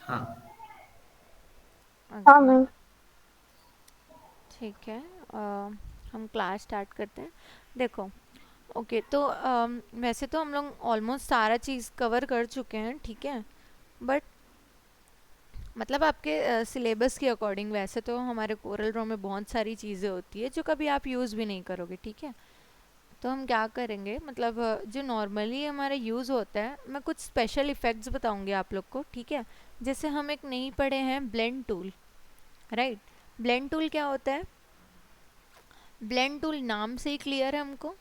हाँ। हाँ okay, ma'am. ठीक है। हम क्लास स्टार्ट करते हैं। देखो, ओके, तो वैसे तो हम लोग ऑलमोस्ट सारा चीज़ कवर कर चुके हैं, ठीक है। बट मतलब आपके सिलेबस के अकॉर्डिंग वैसे तो हमारे कोरल ड्रॉ में बहुत सारी चीज़ें होती है जो कभी आप यूज़ भी नहीं करोगे, ठीक है। तो हम क्या करेंगे, मतलब जो नॉर्मली हमारा यूज़ होता है, मैं कुछ स्पेशल इफ़ेक्ट्स बताऊंगी आप लोग को, ठीक है। जैसे हम एक नहीं पढ़े हैं blend tool, right. Blend tool क्या होता है? ब्लेंड टूल नाम से ही क्लियर है हमको।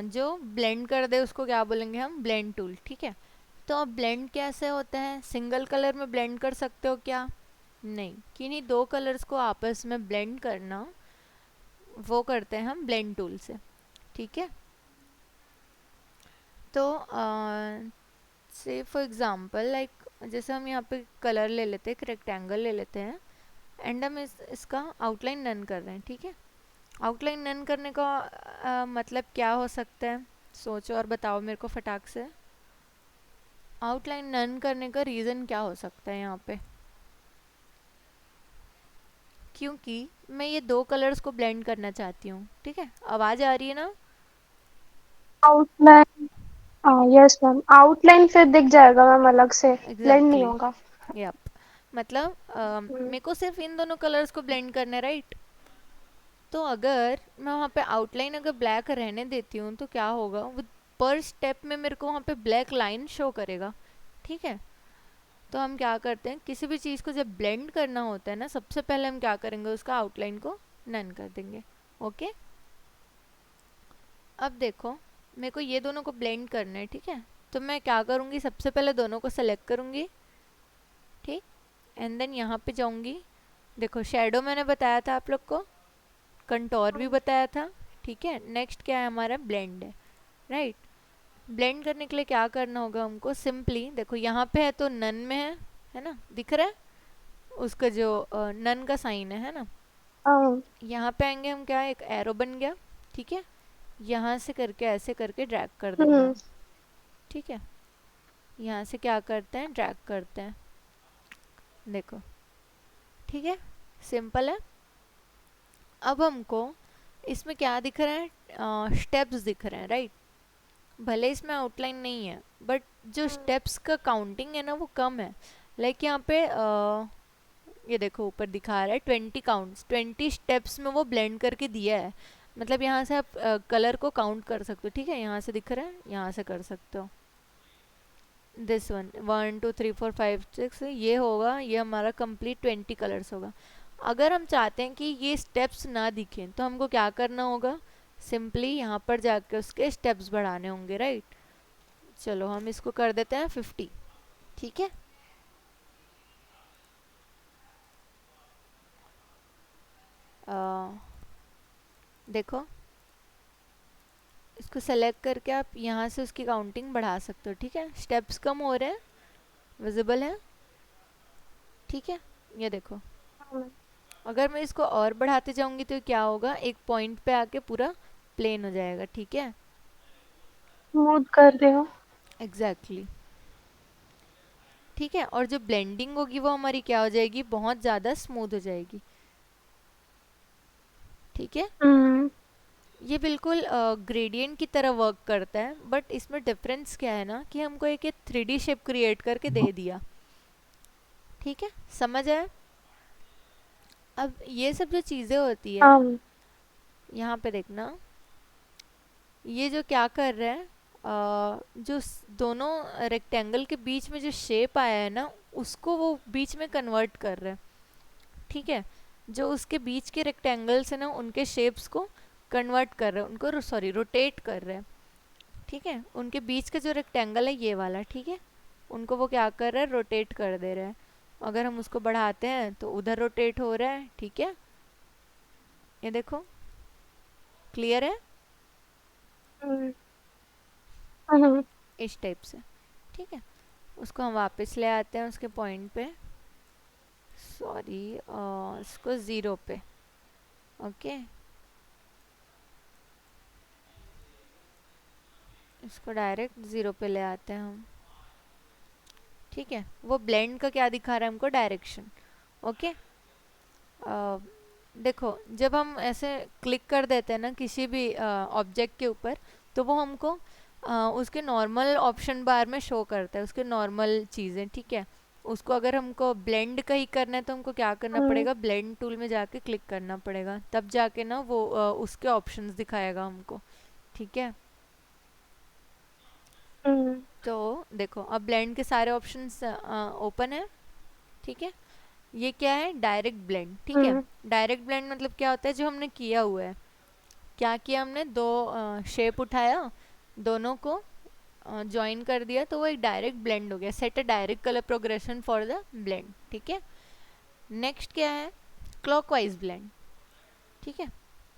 जो ब्लेंड कर दे उसको क्या बोलेंगे हम? ब्लेंड टूल, ठीक है। तो अब ब्लेंड कैसे होता है? सिंगल कलर में ब्लेंड कर सकते हो क्या? नहीं, किन्हीं दो कलर्स को आपस में ब्लेंड करना, वो करते हैं हम ब्लेंड टूल से, ठीक है। तो से फॉर एग्जांपल लाइक, जैसे हम यहाँ पे कलर ले लेते हैं, एक रेक्टेंगल ले लेते हैं, एंड हम इसका आउटलाइन नन कर रहे हैं, ठीक है। आउटलाइन नन करने का मतलब क्या हो सकता है? सोचो और बताओ मेरे को फटाक से। आउटलाइन नन करने का रीज़न क्या हो सकता है यहाँ पे? क्योंकि मैं ये दो कलर्स को ब्लेंड करना चाहती हूँ, ठीक है। आवाज़ आ रही है ना? आउटलाइन। हाँ यस मैम, आउटलाइन फिर दिख जाएगा मैम, अलग से ब्लेंड नहीं एग्जैक्टली, होगा। यप। मतलब हम्म। मेरे को सिर्फ इन दोनों कलर्स को ब्लेंड करना है, राइट। तो अगर मैं वहाँ पे आउटलाइन अगर ब्लैक रहने देती हूँ तो क्या होगा, वो पर स्टेप में मेरे को वहाँ पे ब्लैक लाइन शो करेगा, ठीक है। तो हम क्या करते हैं, किसी भी चीज़ को जब ब्लेंड करना होता है ना, सबसे पहले हम क्या करेंगे, उसका आउटलाइन को नन कर देंगे, ओके। अब देखो, मेरे को ये दोनों को ब्लेंड करना है, ठीक है। तो मैं क्या करूँगी, सबसे पहले दोनों को सेलेक्ट करूँगी, ठीक। एंड देन यहाँ पे जाऊँगी। देखो, शेडो मैंने बताया था आप लोग को, कंटोर भी बताया था, ठीक है। नेक्स्ट क्या है हमारा? ब्लेंड है, राइट। ब्लेंड करने के लिए क्या करना होगा हमको? सिंपली देखो, यहाँ पे है तो नन में है ना, दिख रहा है उसका जो नन का साइन है ना। हाँ। यहाँ पे आएंगे हम, क्या एक एरो बन गया, ठीक है। यहाँ से करके ऐसे करके ड्रैग कर देंगे हम्म। हम, ठीक है। यहाँ से क्या करते हैं, ड्रैग करते हैं, देखो, ठीक है। सिंपल है। अब हमको इसमें क्या दिख रहा है? स्टेप्स दिख रहे हैं, राइट। भले इसमें आउटलाइन नहीं है, बट जो स्टेप्स का काउंटिंग है ना वो कम है। लाइक यहाँ पे ये देखो ऊपर दिखा रहा है 20 काउंट्स, 20 स्टेप्स में वो ब्लेंड करके दिया है। मतलब यहाँ से आप कलर को काउंट कर सकते हो, ठीक है। यहाँ से दिख रहा है, यहाँ से कर सकते हो। दिस वन, 1 2 3 4 5 6, ये होगा, ये हमारा कंप्लीट 20 कलर्स होगा। अगर हम चाहते हैं कि ये स्टेप्स ना दिखें तो हमको क्या करना होगा? सिंपली यहाँ पर जाकर उसके स्टेप्स बढ़ाने होंगे, राइट। चलो हम इसको कर देते हैं 50, ठीक है। अ, देखो, इसको सेलेक्ट करके आप यहाँ से उसकी काउंटिंग बढ़ा सकते हो, ठीक है। स्टेप्स कम हो रहे हैं, विजिबल है, ठीक है। ये देखो, अगर मैं इसको और बढ़ाते जाऊंगी तो क्या होगा, एक पॉइंट पे आके पूरा प्लेन हो जाएगा, ठीक है। स्मूथ कर रहे हो। Exactly exactly. ठीक है। और जो ब्लेंडिंग होगी वो हमारी क्या हो जाएगी, बहुत ज़्यादा स्मूथ हो जाएगी, ठीक है। हम्म। ये बिल्कुल ग्रेडियंट की तरह वर्क करता है, बट इसमें डिफरेंस क्या है ना, कि हमको एक 3D शेप क्रिएट करके दे दिया, ठीक है। समझ आया? अब ये सब जो चीज़ें होती है, हाँ। यहाँ पे देखना, ये जो क्या कर रहा है, जो दोनों रेक्टेंगल के बीच में जो शेप आया है ना, उसको वो बीच में कन्वर्ट कर रहा है, ठीक है। जो उसके बीच के रेक्टेंगल्स है ना, उनके शेप्स को कन्वर्ट कर रहे हैं, उनको सॉरी रोटेट कर रहे हैं, ठीक है। उनके बीच का जो रेक्टेंगल है ये वाला, ठीक है, उनको वो क्या कर रहा है, रोटेट कर दे रहा है। अगर हम उसको बढ़ाते हैं तो उधर रोटेट हो रहा है, ठीक है। ये देखो, क्लियर है? हम्म। हम्म। इस टाइप से, ठीक है। उसको हम वापस ले आते हैं उसके पॉइंट पे, सॉरी, इसको ज़ीरो पे, ओके। इसको डायरेक्ट ज़ीरो पे ले आते हैं हम, ठीक है, वो ब्लेंड का क्या दिखा रहा है हमको, डायरेक्शन। ओके, देखो जब हम ऐसे क्लिक कर देते हैं ना किसी भी ऑब्जेक्ट के ऊपर, तो वो हमको उसके नॉर्मल ऑप्शन बार में शो करता है, उसके नॉर्मल चीज़ें, ठीक है। उसको अगर हमको ब्लेंड का ही करना है तो हमको क्या करना हम्म। पड़ेगा, ब्लेंड टूल में जाके क्लिक करना पड़ेगा, तब जाके ना वो उसके ऑप्शंस दिखाएगा हमको, ठीक है। हम्म। तो देखो अब ब्लेंड के सारे ऑप्शंस ओपन है, ठीक है। ये क्या है, डायरेक्ट ब्लेंड, ठीक है। हम्म। डायरेक्ट ब्लेंड मतलब क्या होता है, जो हमने किया हुआ है, क्या किया हमने, दो शेप उठाया, दोनों को ज्वाइन कर दिया, तो वो एक डायरेक्ट ब्लेंड हो गया। Set a direct colour progression for the blend, ठीक है। नेक्स्ट क्या है, क्लॉकवाइज ब्लेंड, ठीक है।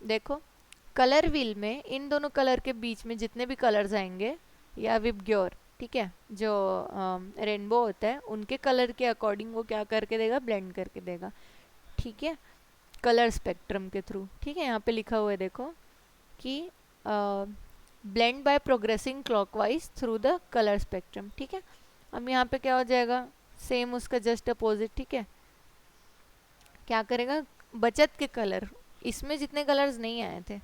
देखो कलर व्हील में इन दोनों कलर के बीच में जितने भी कलर्स आएंगे, या विबग्योर, ठीक है, जो रेनबो होता है उनके कलर के अकॉर्डिंग वो क्या करके देगा, ब्लेंड करके देगा, ठीक है, कलर स्पेक्ट्रम के थ्रू, ठीक है। यहाँ पे लिखा हुआ है देखो कि blend by progressing clockwise through the colour spectrum, ठीक है। अब यहाँ पे क्या हो जाएगा, सेम उसका जस्ट अपोजिट, ठीक है। क्या करेगा, बचत के कलर, इसमें जितने कलर्स नहीं आए थे,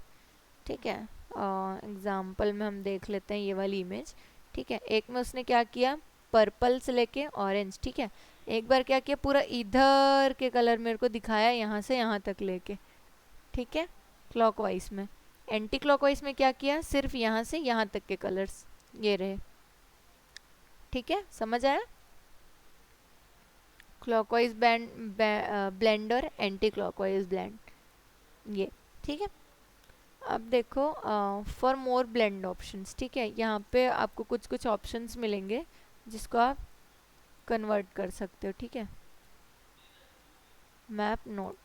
ठीक है, एग्जाम्पल में हम देख लेते हैं ये वाली इमेज, ठीक है। एक में उसने क्या किया, पर्पल से लेके ऑरेंज, ठीक है। एक बार क्या किया, पूरा इधर के कलर मेरे को दिखाया, यहाँ से यहाँ तक लेके, ठीक है, क्लॉकवाइज में। एंटी क्लॉकवाइज में क्या किया, सिर्फ यहाँ से यहाँ तक के कलर्स ये रहे, ठीक है, समझ आया। क्लॉकवाइज ब्लेंड और एंटी क्लॉकवाइज ब्लेंड, ये, ठीक है। अब देखो फॉर मोर ब्लेंड ऑप्शंस, ठीक है, यहाँ पे आपको कुछ कुछ ऑप्शंस मिलेंगे जिसको आप कन्वर्ट कर सकते हो, ठीक है। Map note,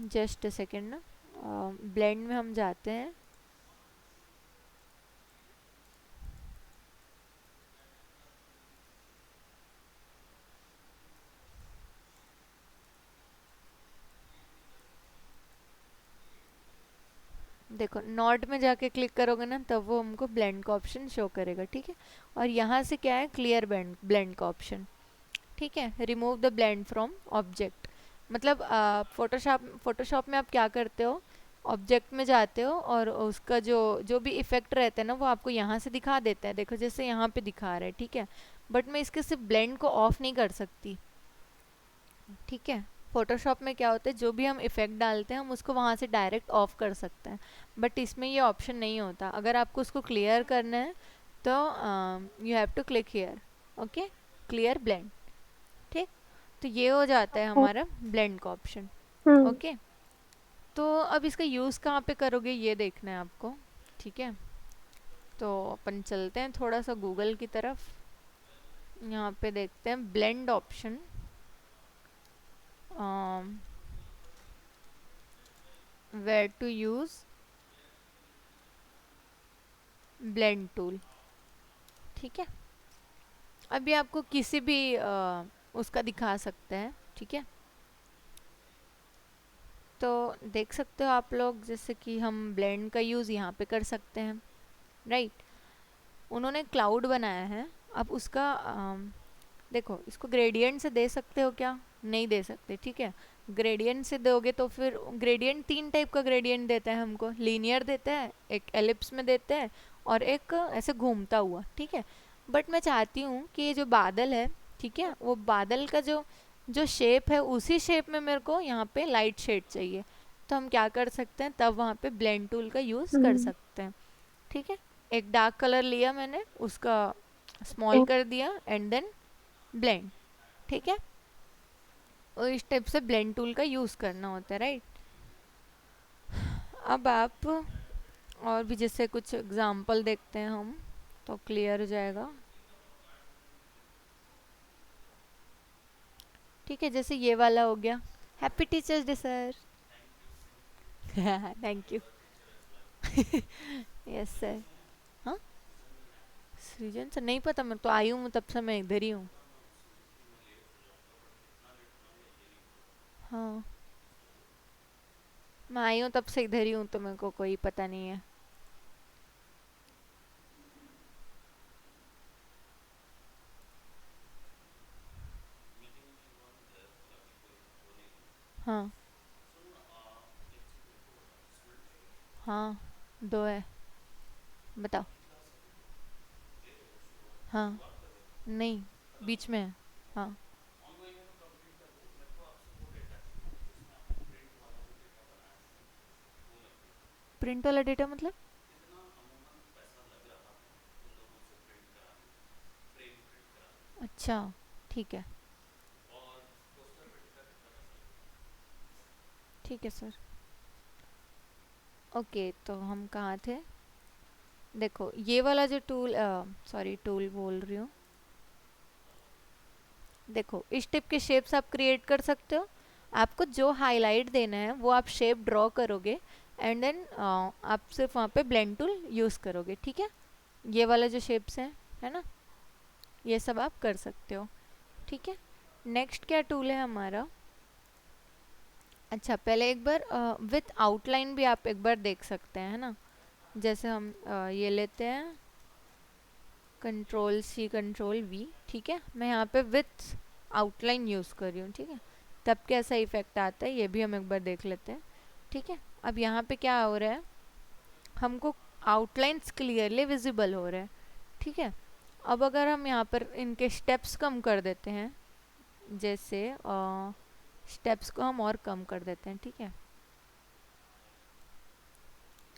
just a second ना, ब्लेंड में हम जाते हैं, देखो नॉट में जाके क्लिक करोगे ना तब वो हमको ब्लेंड का ऑप्शन शो करेगा, ठीक है। और यहाँ से क्या है, क्लियर ब्लेंड का ऑप्शन, ठीक है। Remove the blend from object, मतलब फोटोशॉप में आप क्या करते हो, ऑब्जेक्ट में जाते हो और उसका जो जो भी इफेक्ट रहता है ना वो आपको यहाँ से दिखा देता है, देखो जैसे यहाँ पे दिखा रहा है, ठीक है। बट मैं इसके सिर्फ ब्लेंड को ऑफ नहीं कर सकती, ठीक है। फोटोशॉप में क्या होता है, जो भी हम इफेक्ट डालते हैं हम उसको वहाँ से डायरेक्ट ऑफ कर सकते हैं, बट इसमें ये ऑप्शन नहीं होता। अगर आपको उसको क्लियर करना है तो you have to click here, okay, clear blend, ठीक। तो ये हो जाता है हमारा ब्लेंड का ऑप्शन, हम्म। ओके। तो अब इसका यूज़ कहाँ पे करोगे ये देखना है आपको, ठीक है। तो अपन चलते हैं थोड़ा सा गूगल की तरफ, यहाँ पे देखते हैं blend option, where to use blend tool, ठीक है। अभी आपको किसी भी उसका दिखा सकते हैं, ठीक है। तो देख सकते हो आप लोग, जैसे कि हम ब्लेंड का यूज़ यहाँ पे कर सकते हैं, राइट। उन्होंने क्लाउड बनाया है, अब उसका देखो इसको ग्रेडियंट से दे सकते हो क्या, नहीं दे सकते, ठीक है। ग्रेडियंट से दोगे तो फिर ग्रेडियंट तीन टाइप का ग्रेडियंट देता है हमको, लीनियर देता है, एक एलिप्स में देता है, और एक ऐसे घूमता हुआ, ठीक है। बट मैं चाहती हूँ कि ये जो बादल है, ठीक है, वो बादल का जो जो शेप है उसी शेप में मेरे को यहाँ पे लाइट शेड चाहिए, तो हम क्या कर सकते हैं, तब वहाँ पे ब्लेंड टूल का यूज़ कर हम्म। सकते हैं, ठीक है। एक डार्क कलर लिया मैंने, उसका स्मॉल कर दिया एंड देन ब्लेंड, ठीक है। और इस टाइप से ब्लेंड टूल का यूज़ करना होता है, राइट। अब आप और भी जैसे कुछ एग्जांपल देखते हैं हम, तो क्लियर हो जाएगा, ठीक है। जैसे ये वाला हो गया, happy teachers day sir, thank you, yes sir. हाँ, सृजन सर नहीं पता, मैं तो आई हूँ तब से मैं इधर ही हूँ, हाँ। मैं आई हूँ तब से इधर ही हूँ, तो मेरे को कोई पता नहीं है। हाँ। हाँ, दो है। बताओ। हाँ। नहीं, बीच में है। हाँ। प्रिंट वाला डेटा मतलब? अच्छा, ठीक है। ठीक है सर। ओके, तो हम कहाँ थे? देखो ये वाला जो टूल, सॉरी टूल बोल रही हूँ। देखो इस टाइप के शेप्स आप क्रिएट कर सकते हो। आपको जो हाईलाइट देना है वो आप शेप ड्रॉ करोगे, एंड देन आप सिर्फ वहाँ पे ब्लेंड टूल यूज़ करोगे, ठीक है। ये वाला जो शेप्स हैं, है ना, ये सब आप कर सकते हो, ठीक है। नेक्स्ट क्या टूल है हमारा? अच्छा, पहले एक बार विथ आउटलाइन भी आप एक बार देख सकते हैं, है ना। जैसे हम ये लेते हैं, कंट्रोल सी कंट्रोल वी, ठीक है। मैं यहाँ पे विथ आउटलाइन यूज़ कर रही हूँ, ठीक है। तब कैसा इफेक्ट आता है ये भी हम एक बार देख लेते हैं, ठीक है। अब यहाँ पे क्या हो रहा है, हमको आउटलाइंस क्लियरली विजिबल हो रहे हैं, ठीक है। अब अगर हम यहाँ पर इनके स्टेप्स कम कर देते हैं, जैसे स्टेप्स को हम और कम कर देते हैं, ठीक है।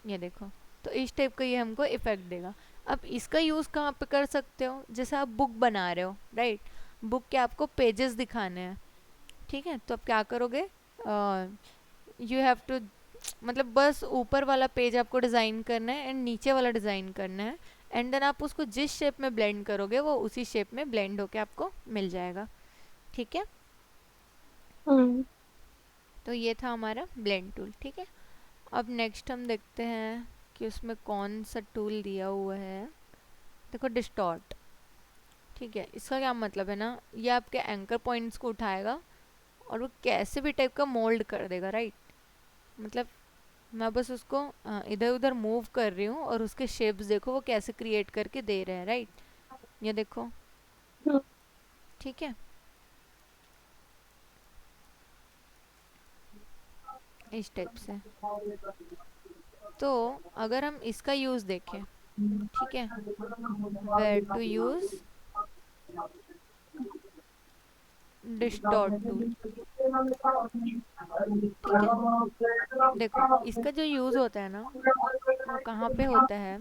ये देखो, तो इस टाइप का ये हमको इफेक्ट देगा। अब इसका यूज़ कहाँ पे कर सकते हो? जैसे आप बुक बना रहे हो, राइट। बुक के आपको पेजेस दिखाने हैं, ठीक है। तो आप क्या करोगे, यू हैव टू, मतलब बस ऊपर वाला पेज आपको डिज़ाइन करना है एंड नीचे वाला डिज़ाइन करना है, एंड देन आप उसको जिस शेप में ब्लेंड करोगे वो उसी शेप में ब्लेंड होके आपको मिल जाएगा, ठीक है। हम्म। तो ये था हमारा ब्लेंड टूल, ठीक है। अब नेक्स्ट हम देखते हैं कि उसमें कौन सा टूल दिया हुआ है। देखो डिस्टॉर्ट, ठीक है। इसका क्या मतलब है ना, ये आपके एंकर पॉइंट्स को उठाएगा और वो कैसे भी टाइप का मोल्ड कर देगा, राइट। मतलब मैं बस उसको इधर उधर मूव कर रही हूँ और उसके शेप्स देखो वो कैसे क्रिएट करके दे रहे हैं, राइट। ये देखो, हम्म। ठीक है, इस टाइप से। तो अगर हम इसका यूज़ देखें, ठीक है, where to use distort tool, ठीक है। देखो इसका जो यूज़ होता है ना, वो कहाँ पे होता है,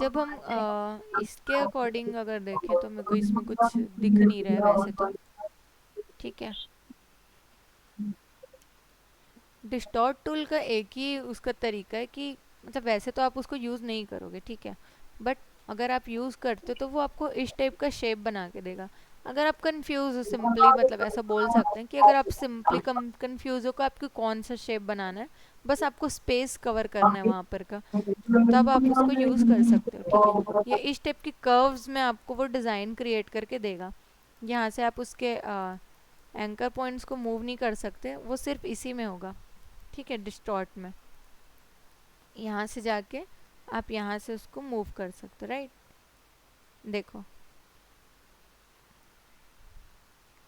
जब हम इसके अकॉर्डिंग अगर देखें तो मेरे को इसमें कुछ दिख नहीं रहा है वैसे तो, ठीक है। डिस्टॉर्ट टूल का एक ही उसका तरीका है कि मतलब वैसे तो आप उसको यूज़ नहीं करोगे, ठीक है, बट अगर आप यूज़ करते हो तो वो आपको इस टाइप का शेप बना के देगा। अगर आप कंफ्यूज हो, सिंपली मतलब ऐसा बोल सकते हैं कि अगर आप सिंपली कंफ्यूज हो कि आपको कौन सा शेप बनाना है, बस आपको स्पेस कवर करना है वहाँ पर का, तब आप उसको यूज़ कर सकते हो, ठीक है। ये इस टाइप की कर्व्स में आपको वो डिज़ाइन क्रिएट करके देगा। यहाँ से आप उसके एंकर पॉइंट्स को मूव नहीं कर सकते, वो सिर्फ इसी में होगा, ठीक है, डिस्टॉर्ट में। यहाँ से जाके आप यहाँ से उसको मूव कर सकते हो, राइट। देखो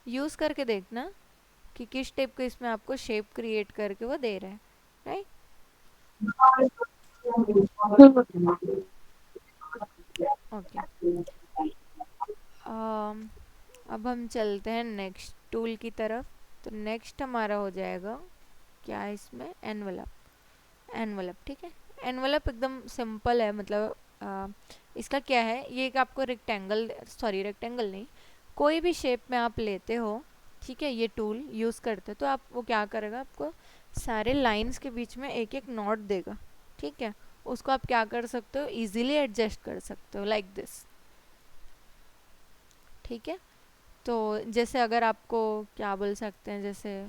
यूज़ करके देखना कि किस टाइप का इसमें आपको शेप क्रिएट करके वो दे रहा है, राइट। ओके, अब हम चलते हैं नेक्स्ट टूल की तरफ। तो नेक्स्ट हमारा हो जाएगा क्या इसमें, एनवलप। एनवलप, ठीक है। एनवलप एकदम सिंपल है, मतलब इसका क्या है, ये एक आपको रेक्टेंगल, सॉरी रेक्टेंगल नहीं, कोई भी शेप में आप लेते हो, ठीक है, ये टूल यूज़ करते हो तो आप वो क्या करेगा, आपको सारे लाइंस के बीच में एक एक नॉट देगा, ठीक है। उसको आप क्या कर सकते हो, इजीली एडजस्ट कर सकते हो लाइक दिस, ठीक है। तो जैसे अगर आपको क्या बोल सकते हैं, जैसे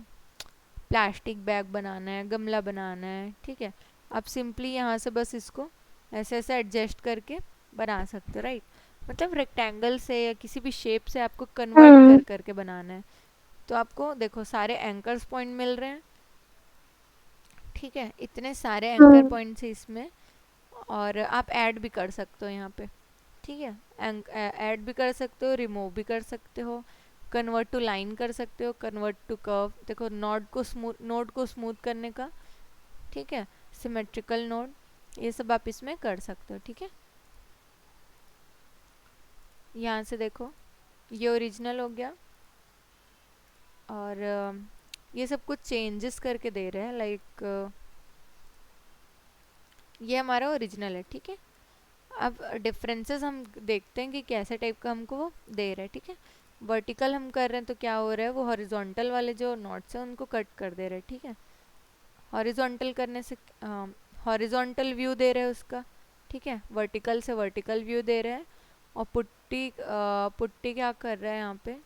प्लास्टिक बैग बनाना है, गमला बनाना है, ठीक है, आप सिंपली यहाँ से बस इसको ऐसे ऐसे एडजस्ट करके बना सकते हो, राइट। मतलब रेक्टेंगल से या किसी भी शेप से आपको कन्वर्ट कर हम्म। करके बनाना है। तो आपको देखो सारे एंकर्स पॉइंट मिल रहे हैं, ठीक है, इतने सारे एंकर हम्म। पॉइंट्स हैं इसमें। और आप ऐड भी कर सकते हो यहाँ पे, ठीक है। ऐड भी कर सकते हो, रिमूव भी कर सकते हो, कन्वर्ट टू लाइन कर सकते हो, कन्वर्ट टू कर्व, देखो नोड को स्मूथ करने का, ठीक है, सिमेट्रिकल नोड, ये सब आप इसमें कर सकते हो, ठीक है। यहाँ से देखो ये ओरिजिनल हो गया, और ये सब कुछ चेंजेस करके दे रहे हैं, लाइक ये हमारा ओरिजिनल है, ठीक है। अब डिफरेंसेस हम देखते हैं कि कैसे टाइप का हमको वो दे रहा है, ठीक है। वर्टिकल हम कर रहे हैं तो क्या हो रहा है, वो हॉरिजॉन्टल वाले जो नोट्स हैं उनको कट कर दे रहे हैं, ठीक है। हॉरिजॉन्टल करने से हॉरिजॉन्टल व्यू दे रहे हैं उसका, ठीक है। वर्टिकल से वर्टिकल व्यू दे रहे हैं। और पुट्टी क्या कर रहा है यहाँ पे,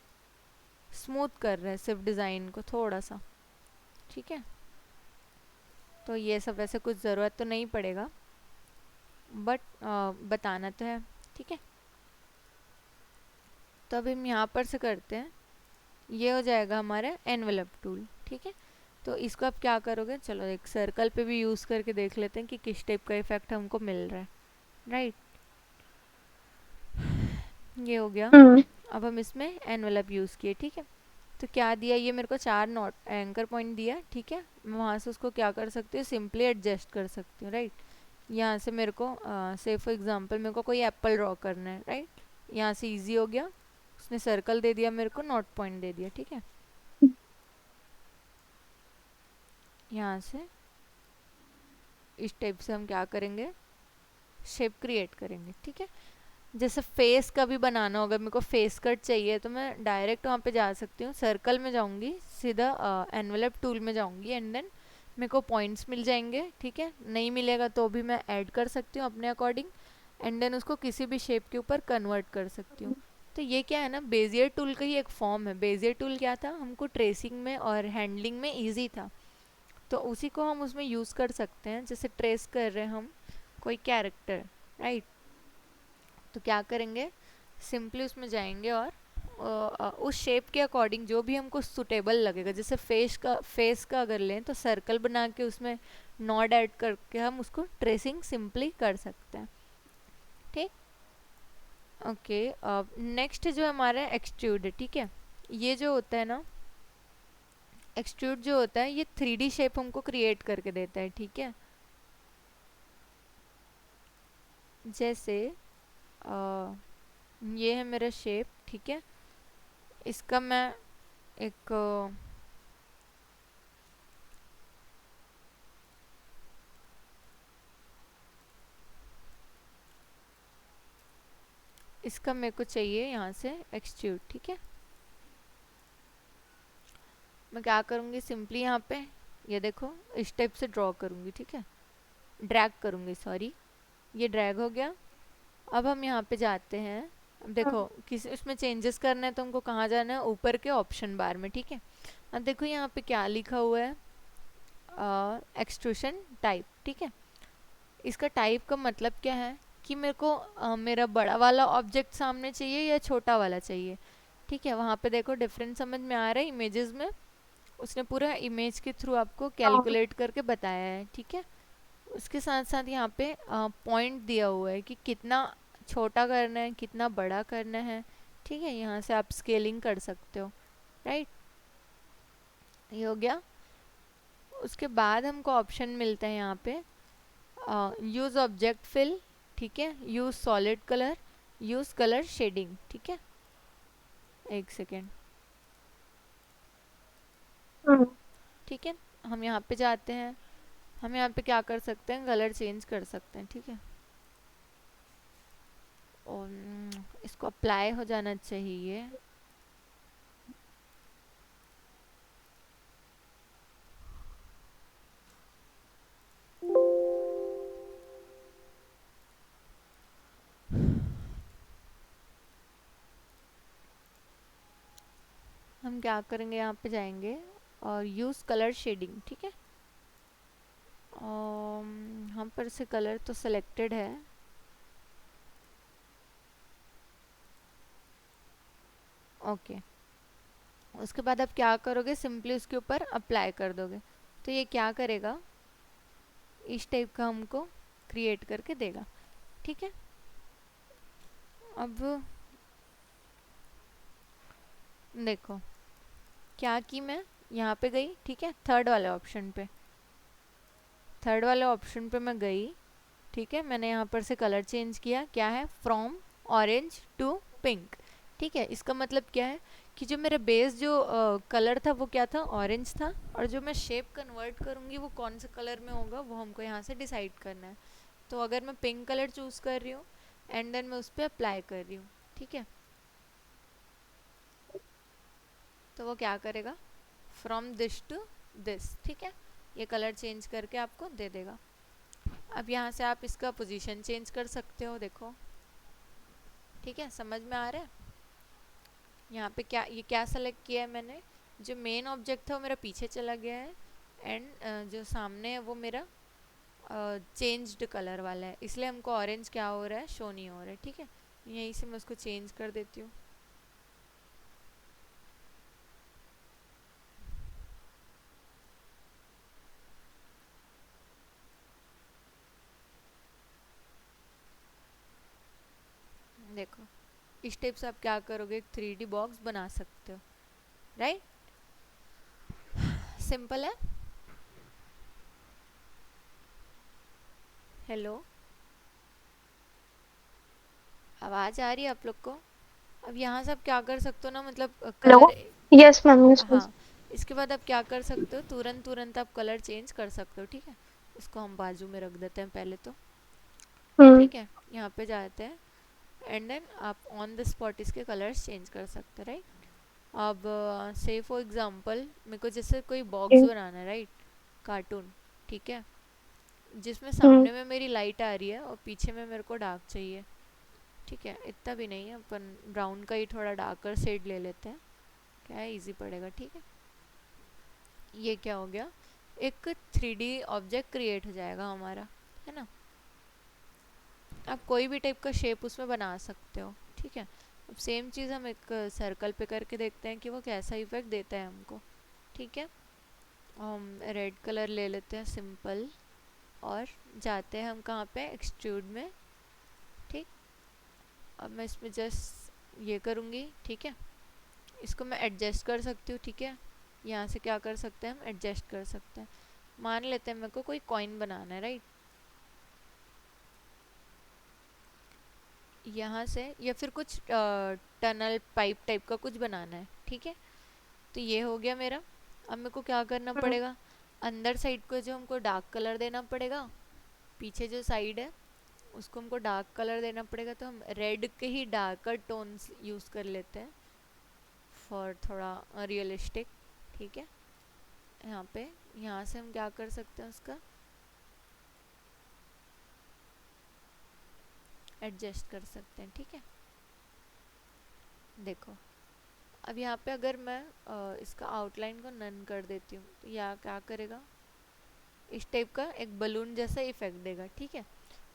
स्मूथ कर रहे हैं सिर्फ डिज़ाइन को थोड़ा सा, ठीक है। तो ये सब वैसे कुछ ज़रूरत तो नहीं पड़ेगा, बट बताना तो है, ठीक है। तो अभी हम यहाँ पर से करते हैं, ये हो जाएगा हमारा एनवेलप टूल, ठीक है। तो इसको आप क्या करोगे, चलो एक सर्कल पे भी यूज़ करके देख लेते हैं कि किस टाइप का इफेक्ट हमको मिल रहा है, राइट। ये हो गया। हम्म। अब हम इसमें एनवेलप यूज़ किए, ठीक है। तो क्या दिया, ये मेरे को 4 नोट एंकर पॉइंट दिया, ठीक है। मैं वहाँ से उसको क्या कर सकती हूँ, सिंपली एडजस्ट कर सकती हूँ, राइट। यहाँ से मेरे को से फॉर एग्जांपल मेरे को कोई एप्पल ड्रॉ करना है, राइट। यहाँ से इजी हो गया, उसने सर्कल दे दिया मेरे को, नोट पॉइंट दे दिया, ठीक है। यहाँ से इस टाइप से हम क्या करेंगे, शेप क्रिएट करेंगे, ठीक है। जैसे फेस का भी बनाना होगा, मेरे को फेस कट चाहिए तो मैं डायरेक्ट वहाँ पे जा सकती हूँ, सर्कल में जाऊँगी, सीधा एनवेलप टूल में जाऊँगी, एंड देन मेरे को पॉइंट्स मिल जाएंगे, ठीक है। नहीं मिलेगा तो भी मैं ऐड कर सकती हूँ अपने अकॉर्डिंग, एंड देन उसको किसी भी शेप के ऊपर कन्वर्ट कर सकती हूँ। तो ये क्या है ना, बेजियर टूल का ही एक फॉर्म है। बेजियर टूल क्या था, हमको ट्रेसिंग में और हैंडलिंग में ईजी था, तो उसी को हम उसमें यूज़ कर सकते हैं। जैसे ट्रेस कर रहे हैं हम कोई कैरेक्टर, राइट। तो क्या करेंगे, सिंपली उसमें जाएंगे और उस शेप के अकॉर्डिंग जो भी हमको सुटेबल लगेगा, जैसे फेस का अगर लें तो सर्कल बना के उसमें नॉड ऐड करके हम उसको ट्रेसिंग सिंपली कर सकते हैं, ठीक। ओके, अब नेक्स्ट जो हमारा एक्सट्रूड है, ठीक है। ये जो होता है ना, एक्सट्रूड जो होता है ये 3D शेप हमको क्रिएट करके देता है, ठीक है। जैसे ये है मेरा शेप, ठीक है। इसका मैं एक इसका मेरे को चाहिए यहाँ से एक्सट्रूड, ठीक है। मैं क्या करूँगी, सिंपली यहाँ पे ये देखो इस टाइप से ड्रॉ करूँगी, ठीक है। ड्रैग करूँगी, सॉरी, ये ड्रैग हो गया। अब हम यहाँ पे जाते हैं, अब देखो किसी उसमें चेंजेस करना है तो हमको कहाँ जाना है, ऊपर के ऑप्शन बार में, ठीक है। अब देखो यहाँ पे क्या लिखा हुआ है, एक्सट्रूशन टाइप, ठीक है। इसका टाइप का मतलब क्या है कि मेरे को मेरा बड़ा वाला ऑब्जेक्ट सामने चाहिए या छोटा वाला चाहिए, ठीक है। वहाँ पे देखो डिफरेंस समझ में आ रहा है, इमेजेस में उसने पूरा इमेज के थ्रू आपको हाँ। कैलकुलेट करके बताया है, ठीक है। उसके साथ साथ यहाँ पे पॉइंट दिया हुआ है कि कितना छोटा करना है, कितना बड़ा करना है, ठीक है। यहाँ से आप स्केलिंग कर सकते हो, राइट। ये हो गया। उसके बाद हमको ऑप्शन मिलता है यहाँ पे, यूज़ ऑब्जेक्ट फिल, ठीक है, use solid colour, use colour shading, ठीक है। एक सेकेंड, हम्म। ठीक है। हम यहाँ पे जाते हैं, हम यहाँ पे क्या कर सकते हैं, कलर चेंज कर सकते हैं, ठीक है। और इसको अप्लाई हो जाना चाहिए, हम क्या करेंगे, यहाँ पे जाएंगे और यूज़ कलर शेडिंग, ठीक है। हम पर से कलर तो सिलेक्टेड है, ओके। उसके बाद आप क्या करोगे, सिंपली उसके ऊपर अप्लाई कर दोगे। तो ये क्या करेगा, इस टाइप का हमको क्रिएट करके देगा। ठीक है, अब देखो क्या कि मैं यहाँ पे गई, ठीक है, थर्ड वाले ऑप्शन पे, थर्ड वाले ऑप्शन पे मैं गई, ठीक है, मैंने यहाँ पर से कलर चेंज किया, क्या है, फ्रॉम ऑरेंज टू पिंक। ठीक है, इसका मतलब क्या है कि जो मेरा बेस जो कलर था वो क्या था, ऑरेंज था, और जो मैं शेप कन्वर्ट करूँगी वो कौन से कलर में होगा वो हमको यहाँ से डिसाइड करना है। तो अगर मैं पिंक कलर चूज़ कर रही हूँ एंड देन मैं उस पर अप्लाई कर रही हूँ, ठीक है, तो वो क्या करेगा, फ्रॉम दिस टू दिस, ठीक है, ये कलर चेंज करके आपको दे देगा। अब यहाँ से आप इसका पोजीशन चेंज कर सकते हो, देखो, ठीक है, समझ में आ रहा है। यहाँ पे क्या, ये क्या सेलेक्ट किया है मैंने, जो मेन ऑब्जेक्ट था वो मेरा पीछे चला गया है एंड जो सामने है वो मेरा चेंज्ड कलर वाला है, इसलिए हमको ऑरेंज क्या हो रहा है, शो नहीं हो रहा है। ठीक है, यहीं से मैं उसको चेंज कर देती हूँ। देखो इस टाइप से आप क्या करोगे, एक 3D बॉक्स बना सकते हो, राइट, सिंपल है। हेलो, आवाज़ आ रही है आप लोग को। अब यहाँ से आप क्या कर सकते हो ना, मतलब hello. Colour, yes ma'am, yes हाँ, यस। इसके बाद आप क्या कर सकते हो, तुरंत तुरंत आप कलर चेंज कर सकते हो। ठीक है, इसको हम बाजू में रख देते हैं पहले तो। हम्म। ठीक है, यहाँ पे जाते हैं एंड देन आप ऑन द स्पॉट इसके कलर्स चेंज कर सकते हो, राइट। अब से फॉर एग्जांपल मेरे को जैसे कोई बॉक्स बनाना है, राइट, कार्टून, ठीक है, जिसमें हम्म। सामने में मेरी लाइट आ रही है और पीछे में मेरे को डार्क चाहिए। ठीक है, इतना भी नहीं है, अपन ब्राउन का ही थोड़ा डार्कर शेड ले लेते हैं, क्या है, इजी पड़ेगा। ठीक है, ये क्या हो गया, एक 3D ऑब्जेक्ट क्रिएट हो जाएगा हमारा, है ना। आप कोई भी टाइप का शेप उसमें बना सकते हो। ठीक है, अब सेम चीज़ हम एक सर्कल पे करके देखते हैं कि वो कैसा इफेक्ट देता है हमको। ठीक है, हम रेड कलर ले लेते हैं सिंपल, और जाते हैं हम कहाँ पे, एक्सट्रूड में। ठीक, अब मैं इसमें जस्ट ये करूँगी, ठीक है, इसको मैं एडजस्ट कर सकती हूँ। ठीक है, यहाँ से क्या कर सकते हैं, हम एडजस्ट कर सकते हैं। मान लेते हैं मेरे को कोई कॉइन बनाना है, राइट, यहाँ से, या फिर कुछ टनल पाइप टाइप का कुछ बनाना है। ठीक है, तो ये हो गया मेरा। अब मेरे को क्या करना हम्म। पड़ेगा, अंदर साइड को जो हमको डार्क कलर देना पड़ेगा, पीछे जो साइड है उसको हमको डार्क कलर देना पड़ेगा, तो हम रेड के ही डार्कर टोन्स यूज़ कर लेते हैं फॉर थोड़ा रियलिस्टिक। ठीक है, यहाँ पे, यहाँ से हम क्या कर सकते हैं, उसका एडजस्ट कर सकते हैं। ठीक है, देखो अब यहाँ पे अगर मैं इसका आउटलाइन को नन कर देती हूँ तो यह क्या करेगा, इस टाइप का एक बलून जैसा इफेक्ट देगा। ठीक है,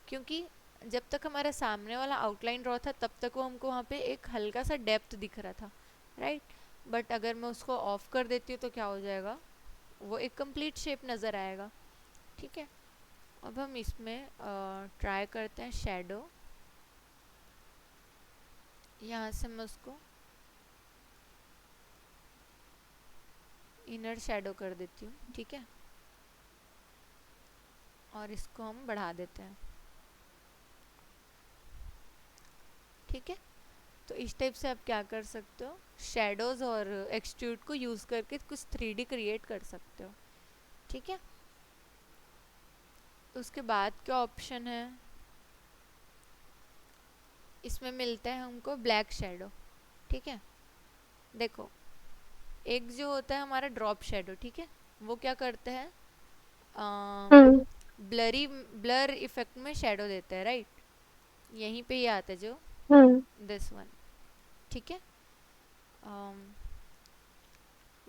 क्योंकि जब तक हमारा सामने वाला आउटलाइन रॉ था तब तक वो हमको वहाँ पे एक हल्का सा डेप्थ दिख रहा था, राइट, बट अगर मैं उसको ऑफ कर देती हूँ तो क्या हो जाएगा, वो एक कंप्लीट शेप नज़र आएगा। ठीक है, अब हम इसमें ट्राई करते हैं शैडो, यहाँ से मैं उसको इनर शैडो कर देती हूँ। ठीक है, और इसको हम बढ़ा देते हैं। ठीक है, तो इस टाइप से आप क्या कर सकते हो, शेडोज़ और एक्सट्रूड को यूज़ करके कुछ 3D क्रिएट कर सकते हो। ठीक है, उसके बाद क्या ऑप्शन है, इसमें मिलता है हमको ब्लैक शेडो। ठीक है, देखो एक जो होता है हमारा ड्रॉप शेडो, ठीक है, वो क्या करते हैं, हम्म। ब्लरी, ब्लर इफेक्ट में शेडो देता है, राइट, यहीं पे ही आता है जो हम्म। This one. ठीक है,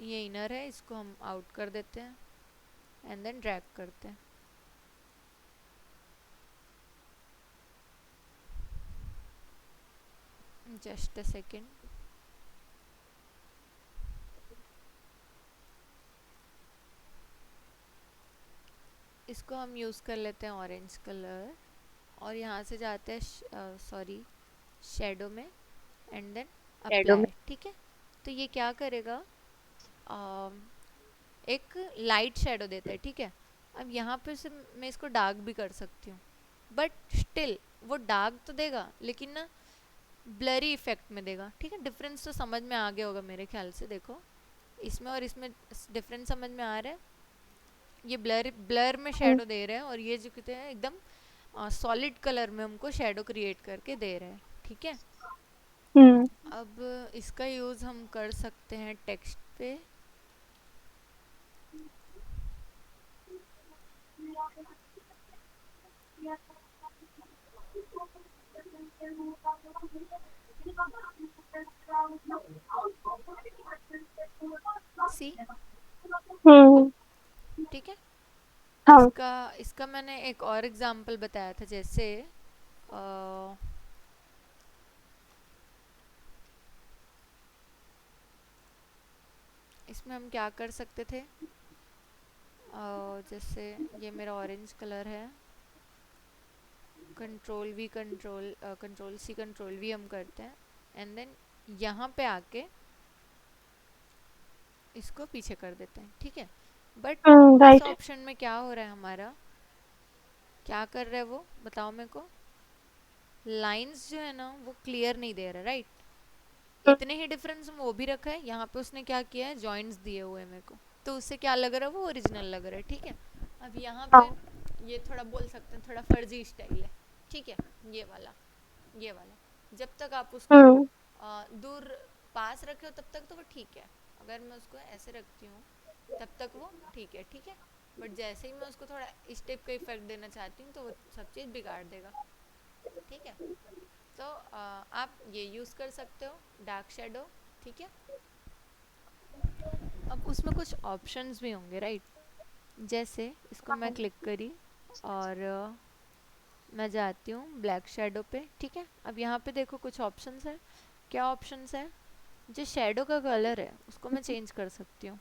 ये इनर है, इसको हम आउट कर देते हैं एंड देन ड्रैग करते हैं। जस्ट अ सेकेंड, इसको हम यूज़ कर लेते हैं ऑरेंज कलर, और यहाँ से जाते हैं सॉरी शेडो में, एंड देन शेडो में। अप्लाई। ठीक है, तो ये क्या करेगा, एक लाइट शेडो देता है। ठीक है, अब यहाँ पे से मैं इसको डार्क भी कर सकती हूँ, बट स्टिल वो डार्क तो देगा लेकिन ना ब्लरी इफेक्ट में देगा। ठीक है, डिफरेंस तो समझ में आ गया होगा मेरे ख्याल से। देखो इसमें और इसमें डिफरेंस समझ में आ रहा है। ये ब्लर ब्लर में हम्म। शेडो दे रहे हैं, और ये जो कहते हैं एकदम सॉलिड कलर में हमको शेडो क्रिएट करके दे रहे हैं। ठीक है, हम्म। अब इसका यूज़ हम कर सकते हैं टेक्स्ट पे। सी, हम्म। ठीक है, हाँ। इसका इसका मैंने एक और एग्जांपल बताया था, जैसे अ, इसमें हम क्या कर सकते थे, जैसे ये मेरा ऑरेंज कलर है, control V control C control V हम करते हैं, एंड देन यहाँ पे आके इसको पीछे कर देते हैं। ठीक है, बट इस राइट। ऑप्शन में क्या हो रहा है हमारा, क्या कर रहा है वो बताओ मेरे को। लाइंस जो है ना वो क्लियर नहीं दे रहा, राइट। इतने ही डिफरेंस वो भी रखा है, यहाँ पे उसने क्या किया है, जॉइंट्स दिए हुए हैं मेरे को, तो उससे क्या लग रहा है, वो ओरिजिनल लग रहा है। ठीक है, अब यहाँ पे हाँ। ये थोड़ा बोल सकते हैं थोड़ा फर्जी स्टाइल है। ठीक है, ये वाला, ये वाला जब तक आप उसको हम्म। दूर पास रखे हो तब तक तो वो ठीक है। अगर मैं उसको ऐसे रखती हूँ तब तक वो ठीक है। ठीक है, बट जैसे ही मैं उसको थोड़ा इस टाइप का इफेक्ट देना चाहती हूँ तो वो सब चीज़ बिगाड़ देगा। ठीक है, तो आप ये यूज़ कर सकते हो डार्क शेडो। ठीक है, अब उसमें कुछ ऑप्शंस भी होंगे, राइट। जैसे इसको मैं क्लिक करी और मैं जाती हूँ ब्लैक शेडो पे। ठीक है, अब यहाँ पे देखो कुछ ऑप्शंस है। क्या ऑप्शंस है, जो शेडो का कलर है उसको मैं चेंज कर सकती हूँ।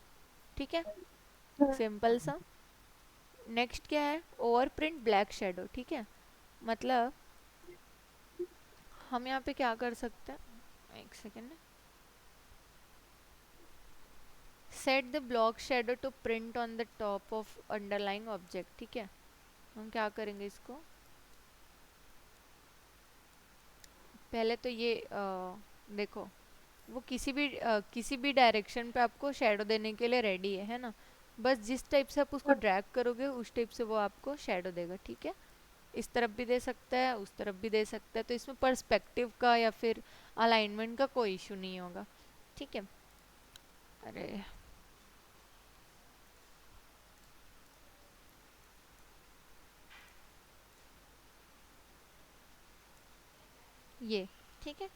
ठीक है, सिंपल सा। नेक्स्ट क्या है, ओवर प्रिंट ब्लैक शेडो। ठीक है, मतलब हम यहाँ पे क्या कर सकते हैं, एक second, set the block shadow to print on the top of underlying object. ठीक है, हम क्या करेंगे इसको, पहले तो ये देखो वो किसी भी डायरेक्शन पे आपको शेडो देने के लिए रेडी है ना। बस जिस टाइप से आप उसको ड्रैग करोगे उस टाइप से वो आपको शेडो देगा। ठीक है, इस तरफ भी दे सकता है, उस तरफ भी दे सकता है, तो इसमें पर्सपेक्टिव का या फिर अलाइनमेंट का कोई इशू नहीं होगा। ठीक है, अरे ये ठीक है,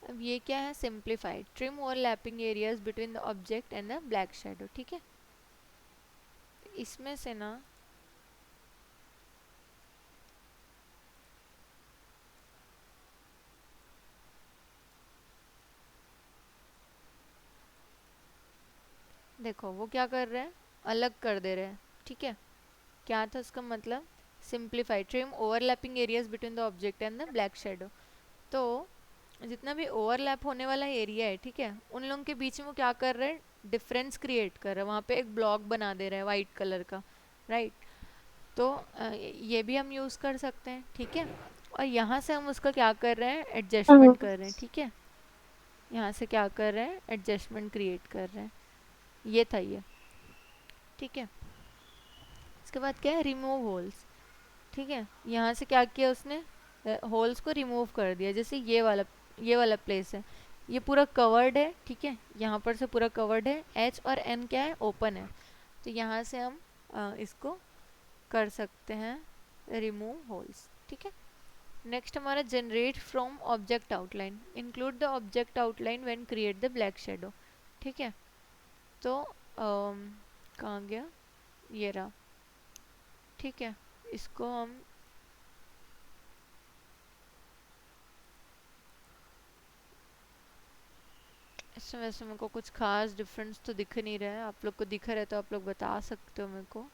अब ये क्या है, simplified trim overlapping areas between the object and the black shadow. ठीक है, इसमें से ना देखो वो क्या कर रहे हैं, अलग कर दे रहे हैं। ठीक है, क्या था उसका मतलब, simplify trim overlapping areas between the object and the black shadow. तो जितना भी ओवरलैप होने वाला एरिया है, ठीक है, उन लोगों के बीच में वो क्या कर रहे हैं, डिफरेंस क्रिएट कर रहे हैं, वहाँ पे एक ब्लॉक बना दे रहे हैं वाइट कलर का, राइट। तो ये भी हम यूज़ कर सकते हैं। ठीक है, और यहाँ से हम उसका क्या कर रहे हैं, एडजस्टमेंट कर रहे हैं। ठीक है, यहाँ से क्या कर रहे हैं, एडजस्टमेंट क्रिएट कर रहे हैं। ये था ये। ठीक है, इसके बाद क्या है, रिमूव होल्स। ठीक है, यहाँ से क्या किया उसने, होल्स को रिमूव कर दिया। जैसे ये वाला प्लेस है, ये पूरा कवर्ड है। ठीक है, यहाँ पर से पूरा कवर्ड है, एच और एन क्या है, ओपन है। तो यहाँ से हम इसको कर सकते हैं रिमूव होल्स। ठीक है, नेक्स्ट हमारा generate from object outline, include the object outline when create the black shadow. ठीक है, तो कहाँ गया, ये रहा। ठीक है, इसको हम इसमें वैसे मेरे को कुछ खास डिफरेंस तो दिख नहीं रहा है। आप लोग को दिख रहा है तो आप लोग बता सकते हो मेरे को।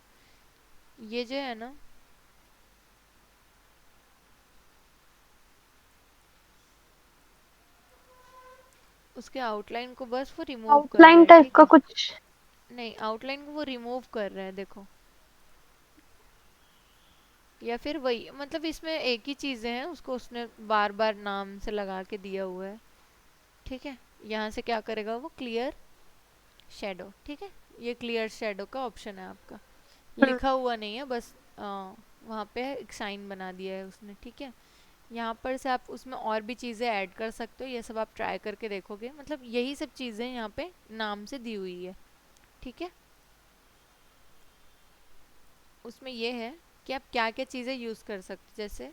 ये जो है ना, उसके आउटलाइन को बस वो रिमूव कर रहा आउटलाइन है, टाइप ठीक का है। कुछ? नहीं, आउटलाइन को वो रिमूव कर रहा है, देखो। या फिर वही, मतलब इसमें एक ही चीज़ें हैं, उसको उसने बार बार नाम से लगा के दिया हुआ है, ठीक है। यहाँ से क्या करेगा वो, क्लियर शेडो, ठीक है। ये क्लियर शेडो का ऑप्शन है आपका, हम्म। लिखा हुआ नहीं है, बस वहाँ पे एक साइन बना दिया है उसने, ठीक है। यहाँ पर से आप उसमें और भी चीज़ें ऐड कर सकते हो, ये सब आप ट्राई करके देखोगे, मतलब यही सब चीज़ें यहाँ पे नाम से दी हुई है, ठीक है। उसमें ये है कि आप क्या क्या चीज़ें यूज़ कर सकते हो, जैसे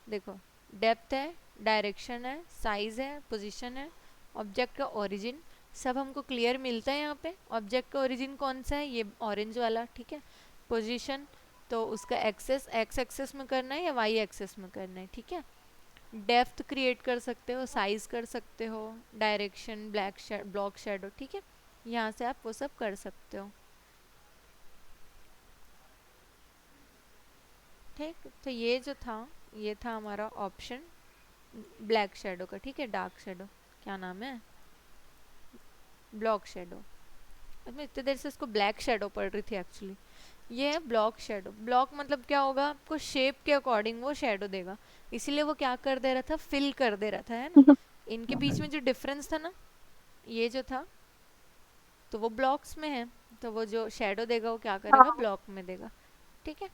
देखो, डेप्थ है, डायरेक्शन है, साइज़ है, पोजीशन है, ऑब्जेक्ट का ओरिजिन, सब हमको क्लियर मिलता है यहाँ पे। ऑब्जेक्ट का ओरिजिन कौन सा है, ये ऑरेंज वाला, ठीक है। पोजीशन, तो उसका एक्सेस एक्स एक्सेस में करना है या वाई एक्सेस में करना है, ठीक है। डेप्थ क्रिएट कर सकते हो, साइज कर सकते हो, डायरेक्शन, ब्लॉक शेडो, ठीक है। यहाँ से आप वो सब कर सकते हो, ठीक। तो ये जो था, ये था हमारा ऑप्शन ब्लैक शेडो का, ठीक है। डार्क शेडो, क्या नाम है, ब्लॉक शेडो। अब मैं इतनी देर से इसको ब्लैक शेडो पढ़ रही थी एक्चुअली। ये है ब्लॉक शेडो। ब्लॉक मतलब क्या होगा, आपको शेप के अकॉर्डिंग वो शेडो देगा, इसीलिए वो क्या कर दे रहा था, फिल कर दे रहा था, है ना। इनके बीच में जो डिफरेंस था ना, ये जो था, तो वो ब्लॉक्स में है, तो वो जो शेडो देगा वो क्या करेगा, हाँ। ब्लॉक में देगा, ठीक है।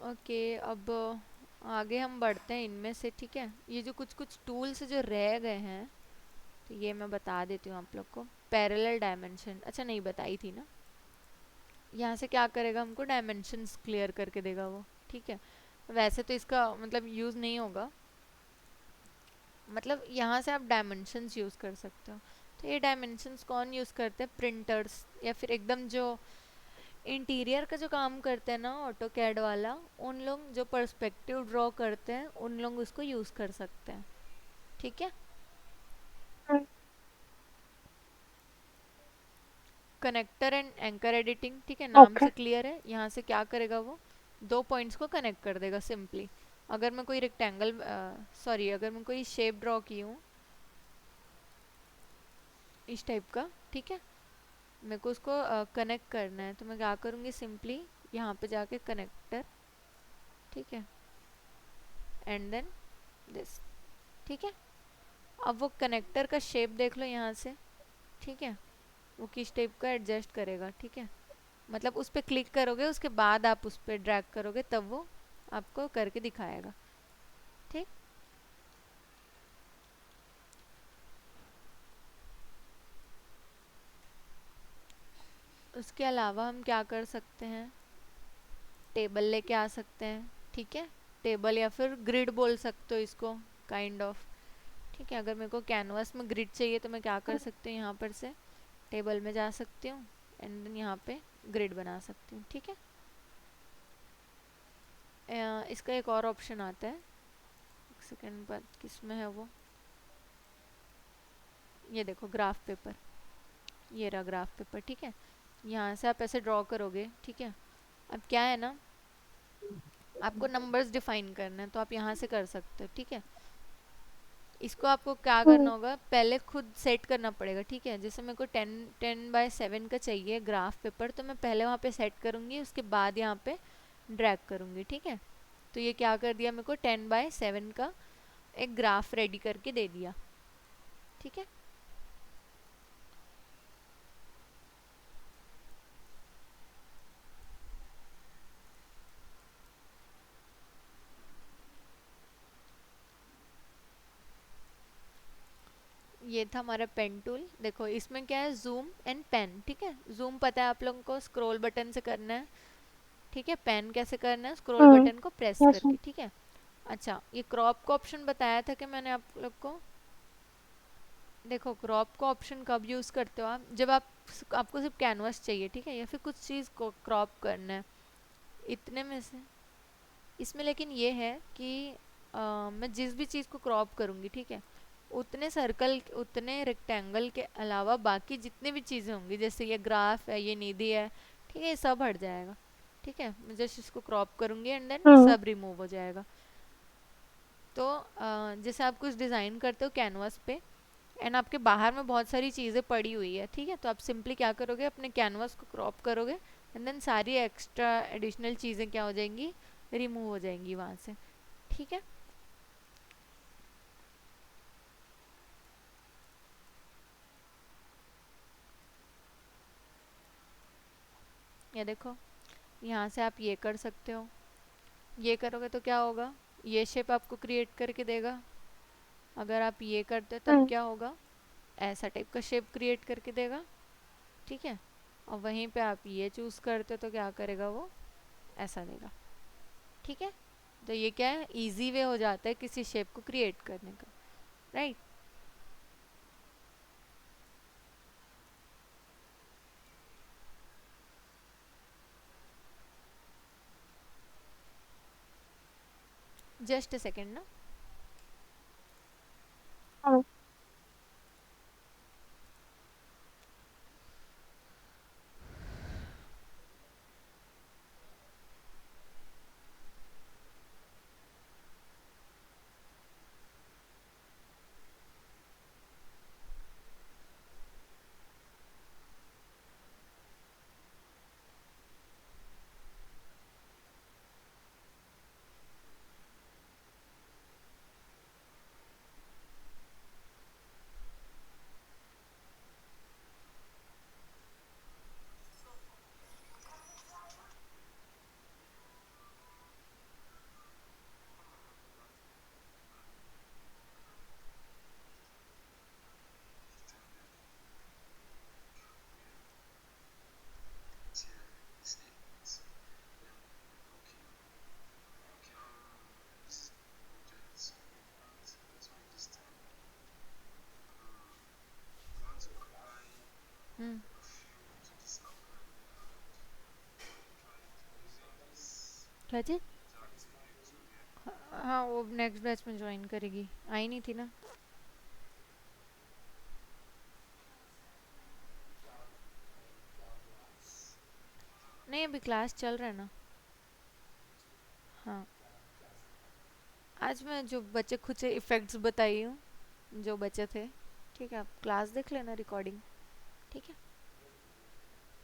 ओके, अब आगे हम बढ़ते हैं इनमें से, ठीक है। ये जो कुछ कुछ टूल्स जो रह गए हैं, तो ये मैं बता देती हूँ आप लोग को। पैरेलल डायमेंशन, अच्छा नहीं बताई थी ना। यहाँ से क्या करेगा, हमको डायमेंशंस क्लियर करके देगा वो, ठीक है। वैसे तो इसका मतलब यूज़ नहीं होगा, मतलब यहाँ से आप डायमेंशंस यूज़ कर सकते हो। तो ये डायमेंशंस कौन यूज़ करते हैं, प्रिंटर्स, या फिर एकदम जो इंटीरियर का जो काम करते हैं ना, ऑटो कैड वाला, उन लोग जो पर्सपेक्टिव ड्रॉ करते हैं, उन लोग उसको यूज़ कर सकते हैं, ठीक है। कनेक्टर एंड एंकर एडिटिंग, ठीक है, नाम ओके। से क्लियर है। यहाँ से क्या करेगा वो, दो पॉइंट्स को कनेक्ट कर देगा सिंपली। अगर मैं कोई रेक्टेंगल, सॉरी, अगर मैं कोई शेप ड्रॉ की हूँ इस टाइप का, ठीक है, मेरे को उसको कनेक्ट करना है, तो मैं क्या करूँगी, सिंपली यहाँ पे जाके कनेक्टर, ठीक है, एंड देन दिस, ठीक है। अब वो कनेक्टर का शेप देख लो यहाँ से, ठीक है, वो किस टाइप का एडजस्ट करेगा, ठीक है। मतलब उस पर क्लिक करोगे, उसके बाद आप उस पर ड्रैग करोगे, तब वो आपको करके दिखाएगा, ठीक। उसके अलावा हम क्या कर सकते हैं, टेबल लेके आ सकते हैं, ठीक है। टेबल या फिर ग्रिड बोल सकते हो इसको, काइंड ऑफ, ठीक है। अगर मेरे को कैनवास में ग्रिड चाहिए, तो मैं क्या कर सकती हूँ, यहाँ पर से टेबल में जा सकती हूँ, एंड देन यहाँ पे ग्रिड बना सकती हूँ, ठीक है। इसका एक और ऑप्शन आता है, एक सेकेंड बाद किस में है वो, ये देखो, ग्राफ पेपर, ये रहा ग्राफ पेपर, ठीक है। यहाँ से आप ऐसे ड्रॉ करोगे, ठीक है। अब क्या है ना, आपको नंबर्स डिफाइन करना है, तो आप यहाँ से कर सकते हो, ठीक है। इसको आपको क्या करना हम्म। होगा, पहले खुद सेट करना पड़ेगा, ठीक है। जैसे मेरे को 10 10 बाय 7 का चाहिए ग्राफ पेपर, तो मैं पहले वहाँ पे सेट करूँगी, उसके बाद यहाँ पे ड्रैग करूँगी, ठीक है। तो ये क्या कर दिया, मेरे को 10 बाय 7 का एक ग्राफ रेडी करके दे दिया, ठीक है। ये था हमारा पेन टूल। देखो इसमें क्या है, जूम एंड पेन, ठीक है। जूम पता है आप लोगों को, स्क्रॉल बटन से करना है, ठीक है। पेन कैसे करना है, स्क्रॉल हम्म। बटन को प्रेस यस करके, ठीक है। अच्छा, ये क्रॉप का ऑप्शन बताया था कि मैंने आप लोग को। देखो, क्रॉप का ऑप्शन कब यूज़ करते हो आप, जब आपको सिर्फ कैनवास चाहिए, ठीक है, या फिर कुछ चीज़ को क्रॉप करना है, इतने में से। इसमें लेकिन ये है कि मैं जिस भी चीज़ को क्रॉप करूँगी, ठीक है, उतने सर्कल, उतने रेक्टेंगल के अलावा बाकी जितनी भी चीज़ें होंगी, जैसे ये ग्राफ है, ये निधि है, ठीक है, ये सब हट जाएगा। ठीक है, मैं जस्ट इसको क्रॉप करूँगी एंड देन हम्म। सब रिमूव हो जाएगा। तो जैसे आप कुछ डिज़ाइन करते हो कैनवास पे एंड आपके बाहर में बहुत सारी चीज़ें पड़ी हुई है, ठीक है, तो आप सिंपली क्या करोगे, अपने कैनवास को क्रॉप करोगे एंड देन सारी एक्स्ट्रा एडिशनल चीज़ें क्या हो जाएंगी, रिमूव हो जाएंगी वहाँ से। ठीक है, ये देखो, यहाँ से आप ये कर सकते हो। ये करोगे तो क्या होगा, ये शेप आपको क्रिएट करके देगा। अगर आप ये करते हो तब हम्म। क्या होगा, ऐसा टाइप का शेप क्रिएट करके देगा। ठीक है, और वहीं पे आप ये चूज़ करते हो तो क्या करेगा वो, ऐसा देगा। ठीक है, तो ये क्या है, इजी वे हो जाता है किसी शेप को क्रिएट करने का, राइट। जस्ट अ सेकेंड ना। हाँ। हम्म। क्या चीज? हाँ, वो नेक्स्ट बैच में ज्वाइन करेगी, आई नहीं थी ना। नहीं, अभी क्लास चल रहा है ना। हाँ, आज मैं जो बच्चे खुद से इफ़ेक्ट्स बताई हूँ, जो बच्चे थे, ठीक है, आप क्लास देख लेना रिकॉर्डिंग। ठीक है,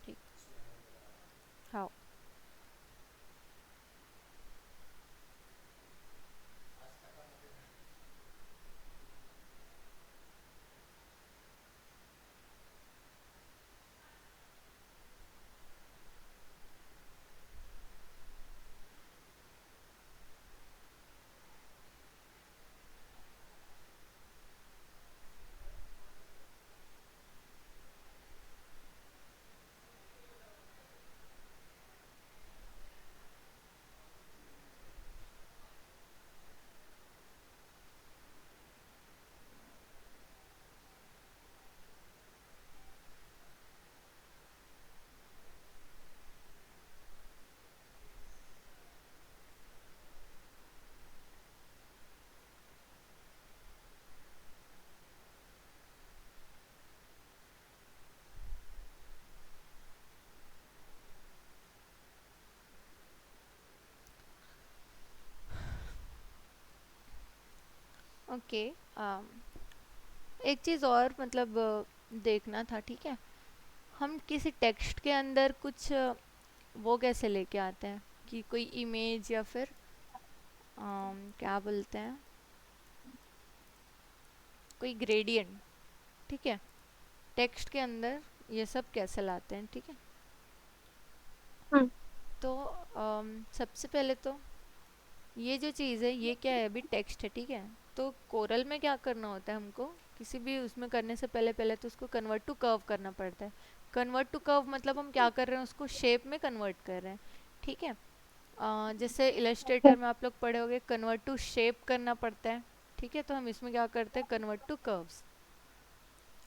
ठीक। हाँ। ओके, एक चीज़ और मतलब देखना था, ठीक है, हम किसी टेक्स्ट के अंदर कुछ वो कैसे लेके आते हैं कि कोई इमेज या फिर क्या बोलते हैं, कोई ग्रेडियंट, ठीक है, टेक्स्ट के अंदर ये सब कैसे लाते हैं, ठीक है। हम्म। तो सबसे पहले तो ये जो चीज़ है ये क्या है, अभी टेक्स्ट है, ठीक है, तो कोरल में क्या करना होता है हमको, किसी भी उसमें करने से पहले पहले तो उसको कन्वर्ट टू कर्व करना पड़ता है। कन्वर्ट टू कर्व मतलब हम क्या कर रहे हैं, उसको शेप में कन्वर्ट कर रहे हैं। ठीक है, जैसे इलस्ट्रेटर में आप लोग पढ़े होंगे कन्वर्ट टू शेप करना पड़ता है। ठीक है, तो हम इसमें क्या करते हैं, convert to curves.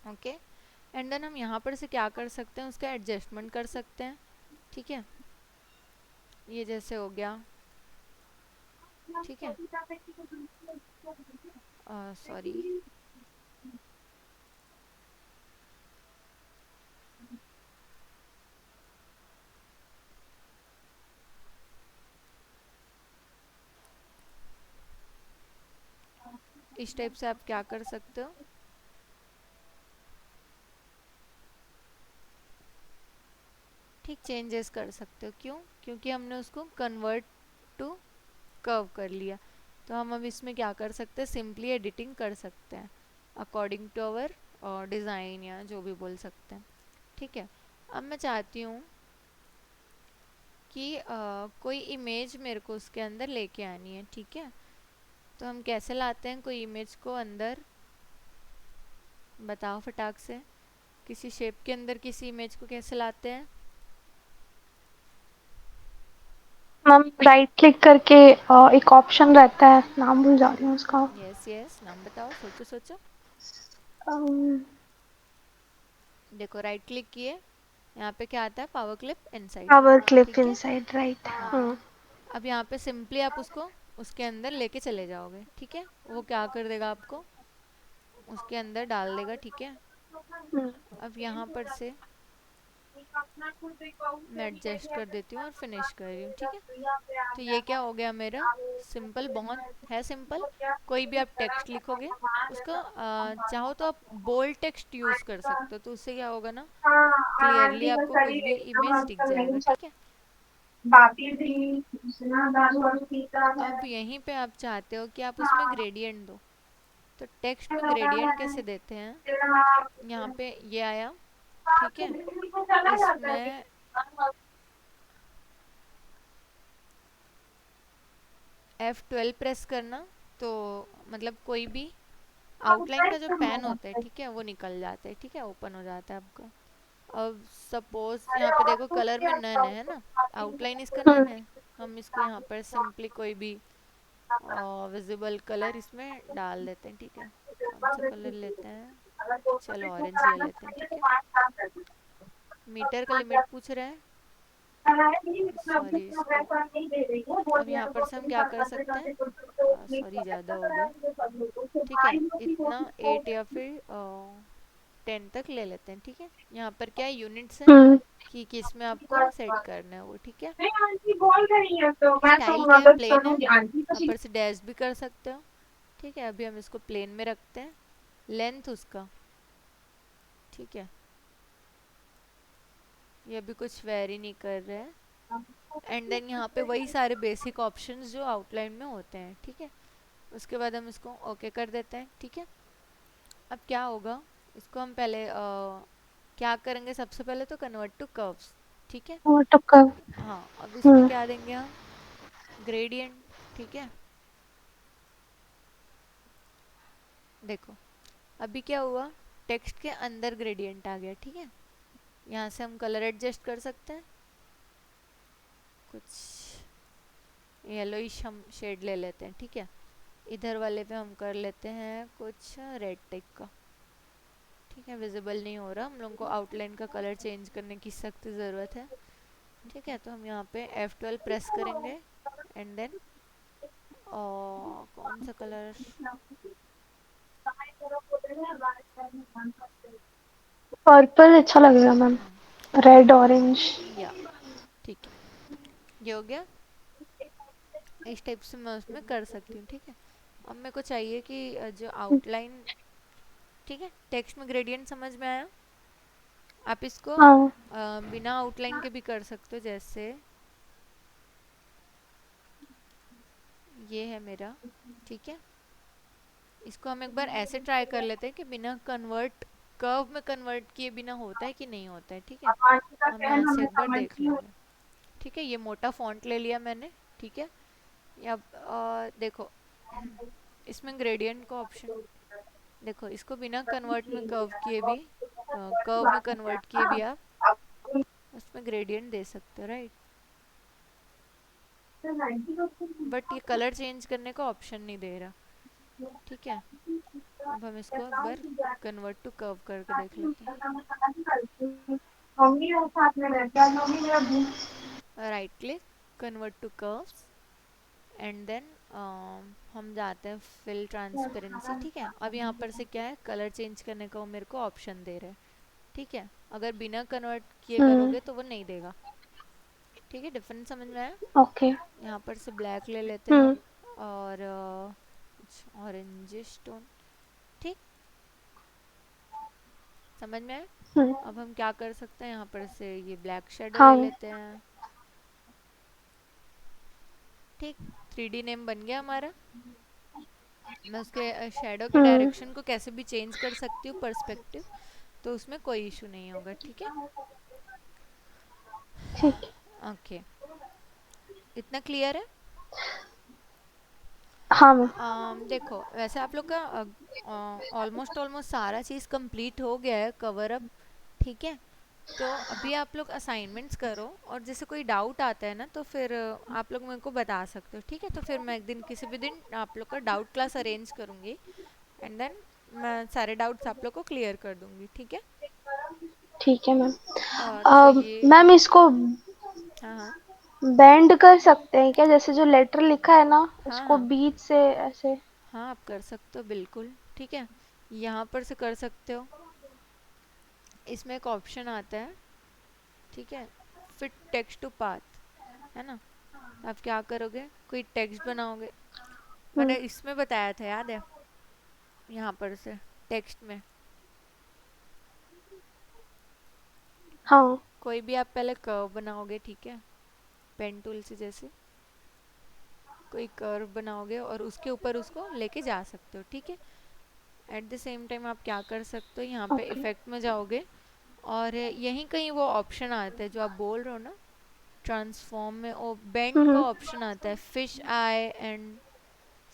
Okay, and then हम यहाँ पर से क्या कर सकते हैं, उसका एडजस्टमेंट कर सकते हैं। ठीक है, ये जैसे हो गया, ठीक है, सॉरी, इस टाइप से आप क्या कर सकते हो, ठीक चेंजेस कर सकते हो। क्यों? क्योंकि हमने उसको कन्वर्ट टू कर्व कर लिया। तो हम अब इसमें क्या कर सकते हैं, सिंपली एडिटिंग कर सकते हैं अकॉर्डिंग टू अवर डिज़ाइन, या जो भी बोल सकते हैं। ठीक है। अब मैं चाहती हूँ कि कोई इमेज मेरे को उसके अंदर लेके आनी है। ठीक है, तो हम कैसे लाते हैं कोई इमेज को अंदर, बताओ फटाक से। किसी शेप के अंदर किसी इमेज को कैसे लाते हैं? मैम राइट क्लिक करके एक ऑप्शन रहता है, नाम भूल जा रही हूँ उसका। यस यस, नाम बताओ, सोचो सोचो। देखो राइट क्लिक किए, यहाँ पे क्या आता है, power clip inside. Power clip ठीक है। Inside, right. हाँ, अब यहाँ पे सिंपली आप उसको उसके अंदर लेके चले जाओगे। ठीक है, वो क्या कर देगा, आपको उसके अंदर डाल देगा। ठीक है, अब यहाँ पर से मैं एडजस्ट कर देती हूँ और फिनिश कर रही हूँ। ठीक है, तो ये क्या हो गया मेरा, सिंपल, बहुत है सिंपल। कोई भी आप टेक्स्ट लिखोगे उसका चाहो तो आप बोल्ड टेक्स्ट यूज़ कर सकते हो, तो उससे क्या होगा ना, क्लियरली आपको कुछ भी इमेज दिख जाएगा। ठीक है। अब यहीं पे आप चाहते हो कि आप उसमें ग्रेडियंट दो, तो टेक्स्ट में ग्रेडियंट कैसे देते हैं, यहाँ पे ये आया। ठीक है, इसमें F12 प्रेस करना, तो मतलब कोई भी आउटलाइन का जो पेन होता है, ठीक है, वो निकल जाता है। ठीक है, ओपन हो जाता है आपका। अब सपोज यहाँ पे देखो कलर में नन है ना, आउटलाइन इसका नन है। हम इसको यहाँ पर सिंपली कोई भी विजिबल कलर इसमें डाल देते हैं। ठीक है, कौन सा कलर लेते हैं, चलो ऑरेंज ले लेते हैं। ठीक है, मीटर का लिमिट पूछ रहा है, सॉरी इसको। अब यहाँ पर से हम क्या कर सकते हैं, सॉरी ज़्यादा हो गया। ठीक है, इतना 8 या फिर 10 तक ले लेते हैं। ठीक है, यहाँ पर क्या है, यूनिट्स है कि किस में आपको सेट करना है वो। ठीक है, स्टाइल क्या है, प्लेन है, ऊपर से डैश भी कर सकते हो। ठीक है, अभी हम इसको प्लेन में रखते हैं। लेंथ उसका, ठीक है, ये अभी कुछ वेरी नहीं कर रहे हैं। एंड देन यहाँ पे वही सारे बेसिक ऑप्शंस जो आउटलाइन में होते हैं। ठीक है, उसके बाद हम इसको ओके कर देते हैं। ठीक है, अब क्या होगा, इसको हम पहले क्या करेंगे, सबसे पहले तो कन्वर्ट टू कर्व्स। ठीक है, और टक्कर। हाँ, अब इसमें क्या देंगे हम, ग्रेडियंट। ठीक है, देखो अभी क्या हुआ, टेक्स्ट के अंदर ग्रेडियंट आ गया। ठीक है, यहाँ से हम कलर एडजस्ट कर सकते हैं, कुछ येलोइश हम शेड ले लेते हैं। ठीक है, इधर वाले पे हम कर लेते हैं कुछ रेड टाइप का। ठीक है, विजिबल नहीं हो रहा, हम लोगों को आउटलाइन का कलर चेंज करने की सख्त ज़रूरत है। ठीक है, तो हम यहाँ पे F12 प्रेस करेंगे एंड देन कौन सा कलर, पर्पल अच्छा लगेगा मैम। Red, orange. या ठीक है, ये हो गया। इस टाइप से मैं उसमें कर सकती हूँ। ठीक है, अब मेरे को चाहिए कि जो आउटलाइन, ठीक है, टेक्स्ट में ग्रेडियंट समझ में आया। आप इसको हाँ। बिना आउटलाइन के भी कर सकते हो, जैसे ये है मेरा। ठीक है, इसको हम एक बार ऐसे ट्राई कर लेते हैं कि बिना कन्वर्ट, कर्व में कन्वर्ट किए बिना होता है कि नहीं होता है। ठीक है, हम यहाँ से एक बार देख लेंगे। ठीक है, ये मोटा फॉन्ट ले लिया मैंने। ठीक है, या देखो इसमें ग्रेडियंट का ऑप्शन, देखो इसको बिना कन्वर्ट में कर्व किए भी, कर्व में कन्वर्ट किए भी आप उसमें ग्रेडियंट दे सकते हो, राइट। बट ये कलर चेंज करने का ऑप्शन नहीं दे रहा। ठीक है, अब हम इसको एक बार कन्वर्ट टू कर्व करके देख लेते हैं। Right click, convert to curves, and then हम जाते हैं फिल ट्रांसपेरेंसी। ठीक है, अब यहाँ पर से क्या है, कलर चेंज करने का वो मेरे को ऑप्शन दे रहा है। ठीक है, अगर बिना कन्वर्ट किए करोगे तो वो नहीं देगा। ठीक है, डिफरेंस समझ में आया। ओके। यहाँ पर से ब्लैक ले लेते हैं हम, और ऑरेंजिश टोन। ठीक, समझ में आया। हम्म। अब हम क्या कर सकते हैं, यहाँ पर से ये ब्लैक शेडो ले हाँ। लेते हैं। ठीक, 3D नेम बन गया हमारा। मैं उसके शेडो के हम्म। डायरेक्शन को कैसे भी चेंज कर सकती हूँ, पर्सपेक्टिव, तो उसमें कोई इशू नहीं होगा। ठीक है, ठीक। ओके, इतना क्लियर है। हाँ मैम। देखो वैसे आप लोग का ऑलमोस्ट ऑलमोस्ट सारा चीज़ कंप्लीट हो गया है, कवर अप। ठीक है, तो अभी आप लोग असाइनमेंट्स करो, और जैसे कोई डाउट आता है ना तो फिर आप लोग मेरे को बता सकते हो। ठीक है, तो फिर मैं एक दिन, किसी भी दिन आप लोग का डाउट क्लास अरेंज करूँगी, एंड देन मैं सारे डाउट्स आप लोग को क्लियर कर दूँगी। ठीक है, ठीक है मैम। तो ये, मैम इसको हाँ हाँ, बेंड कर सकते हैं क्या, जैसे जो लेटर लिखा है ना हाँ उसको हाँ, बीच से ऐसे? हाँ आप कर सकते हो बिल्कुल। ठीक है, यहाँ पर से कर सकते हो। इसमें एक ऑप्शन आता है, ठीक है, फिट टेक्स्ट टू पाथ, है ना। आप क्या करोगे, कोई टेक्स्ट बनाओगे। मैंने हम्म। इसमें बताया था, याद है, यहाँ पर से टेक्स्ट में हाँ। कोई भी आप पहले कर्व बनाओगे। ठीक है, पेन टूल से जैसे कोई कर्व बनाओगे और उसके ऊपर उसको लेके जा सकते हो। ठीक है, एट द सेम टाइम आप क्या कर सकते हो, यहाँ पे ओके। इफेक्ट में जाओगे, और यहीं कहीं वो ऑप्शन आता है जो आप बोल रहे हो ना, ट्रांसफॉर्म में वो बेंड का हम्म। ऑप्शन आता है, fish I and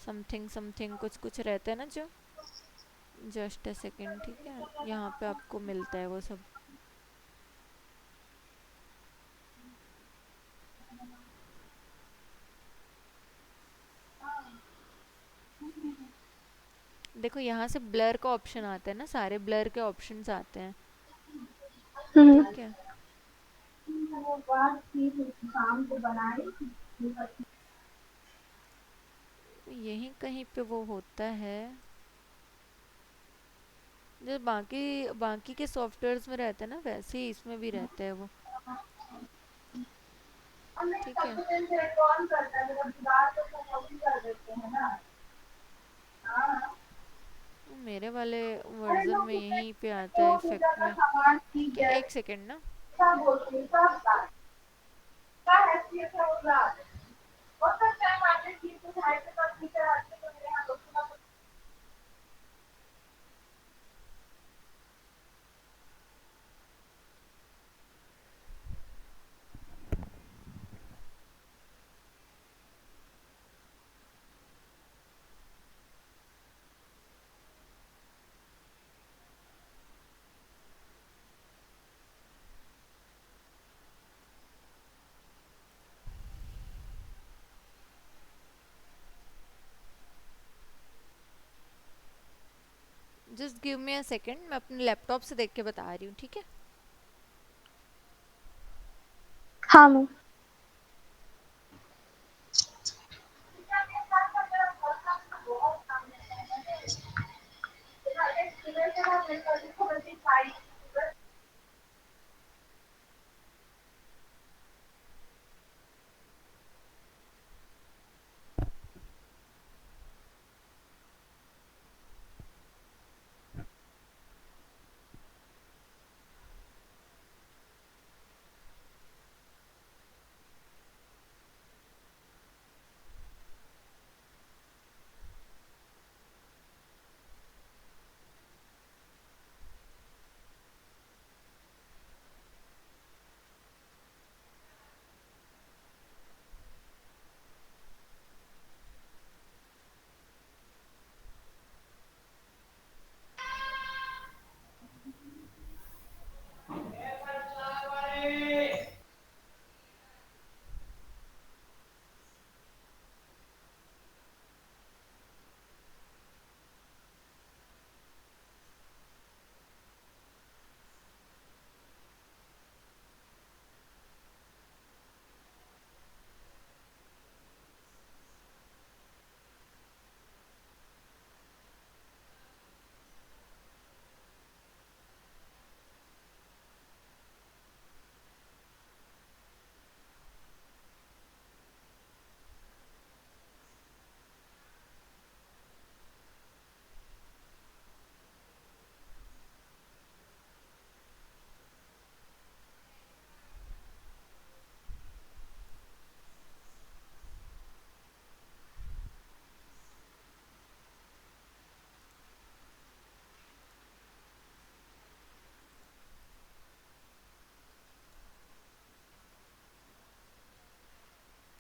something something कुछ कुछ रहता है ना जो, जस्ट अ सेकेंड। ठीक है, यहाँ पे आपको मिलता है वो सब। देखो यहाँ से ब्लर का ऑप्शन आता है ना, सारे ब्लर के ऑप्शंस आते हैं। हम्म। ठीक है, यहीं कहीं पे वो होता है, जो बाकी बाकी के सॉफ्टवेयर्स में रहता है ना, वैसे ही इसमें भी रहता है वो। ठीक है, मेरे वाले वर्जन में यहीं पे आता है इफेक्ट में। ठीक है, एक सेकेंड ना। Just give me a second, मैं अपने लैपटॉप से देख के बता रही हूँ। ठीक है, हाँ मैम।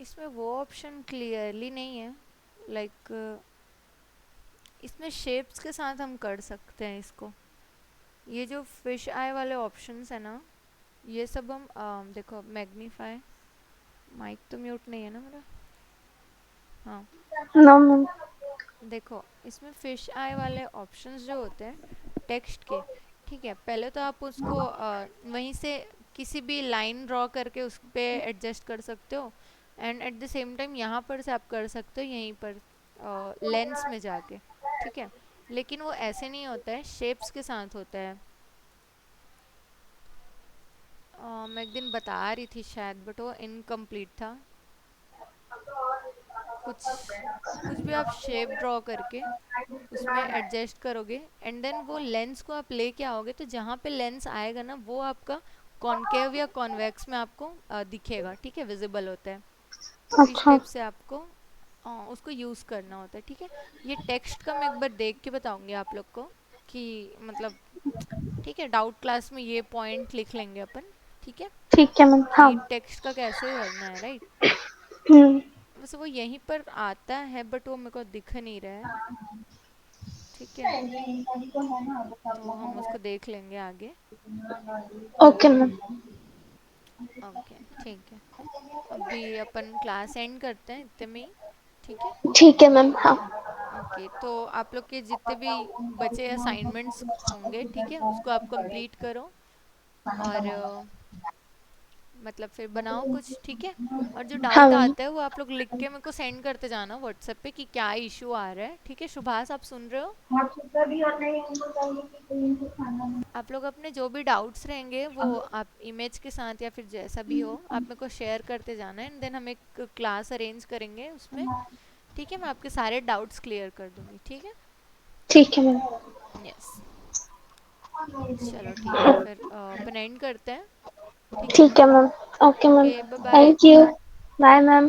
इसमें वो ऑप्शन क्लियरली नहीं है, लाइक इसमें शेप्स के साथ हम कर सकते हैं इसको। ये जो फिश आई वाले ऑप्शंस है ना, ये सब हम देखो मैग्नीफाई, माइक तो म्यूट नहीं है ना मेरा? हाँ। No ma'am. देखो इसमें फिश आई वाले ऑप्शंस जो होते हैं टेक्स्ट के, ठीक है, पहले तो आप उसको वहीं से किसी भी लाइन ड्रॉ करके उस पे एडजस्ट कर सकते हो, and at the same time यहाँ पर से आप कर सकते हो यहीं पर लेंस में जाके, ठीक है। लेकिन वो ऐसे नहीं होता है, शेप्स के साथ होता है। मैं एक दिन बता रही थी शायद, बट वो इनकम्प्लीट था। कुछ कुछ भी आप शेप ड्रॉ करके उसमें एडजस्ट करोगे, एंड देन वो लेंस को आप लेके आओगे, तो जहाँ पे लेंस आएगा ना वो आपका कॉनकेव या कॉन्वेक्स में आपको दिखेगा, ठीक है, विजिबल होता है। तो इस अच्छा। टाइप से आपको उसको यूज़ करना होता है, ठीक है। ये टेक्स्ट का मैं एक बार देख के बताऊंगी आप लोग को कि मतलब, ठीक है, डाउट क्लास में ये पॉइंट लिख लेंगे अपन, ठीक है, ठीक है मैम। हाँ। कि टेक्स्ट का कैसे करना है, राइट। हम्म। वैसे वो यहीं पर आता है बट वो मेरे को दिख नहीं रहा है, ठीक है, तो हम उसको देख लेंगे आगे। Okay ma'am. ओके ठीक है, अभी अपन क्लास एंड करते हैं इतने में ही, ठीक है। ठीक है मैम। हाँ। ओके, तो आप लोग के जितने भी बचे असाइनमेंट्स होंगे, ठीक है, उसको आप कंप्लीट करो, और मतलब फिर बनाओ कुछ, ठीक है। और जो हाँ डाउट मैम। आता है वो आप लोग लिख के मेरे को सेंड करते जाना व्हाट्सएप पे कि क्या इशू आ रहा है, ठीक है। सुभाष आप सुन रहे हो? आप लोग अपने जो भी डाउट्स रहेंगे वो आप इमेज के साथ या फिर जैसा भी हो आप मेरे को शेयर करते जाना, एंड देन हम एक क्लास अरेंज करेंगे उसमें, ठीक है, मैं आपके सारे डाउट्स क्लियर कर दूंगी, ठीक है। ठीक है मैम। यस। चलो ठीक है, फिर अपन एंड करते हैं, ठीक है। ठीक है ma'am. Okay ma'am. Okay, bye bye. Thank you. Bye ma'am.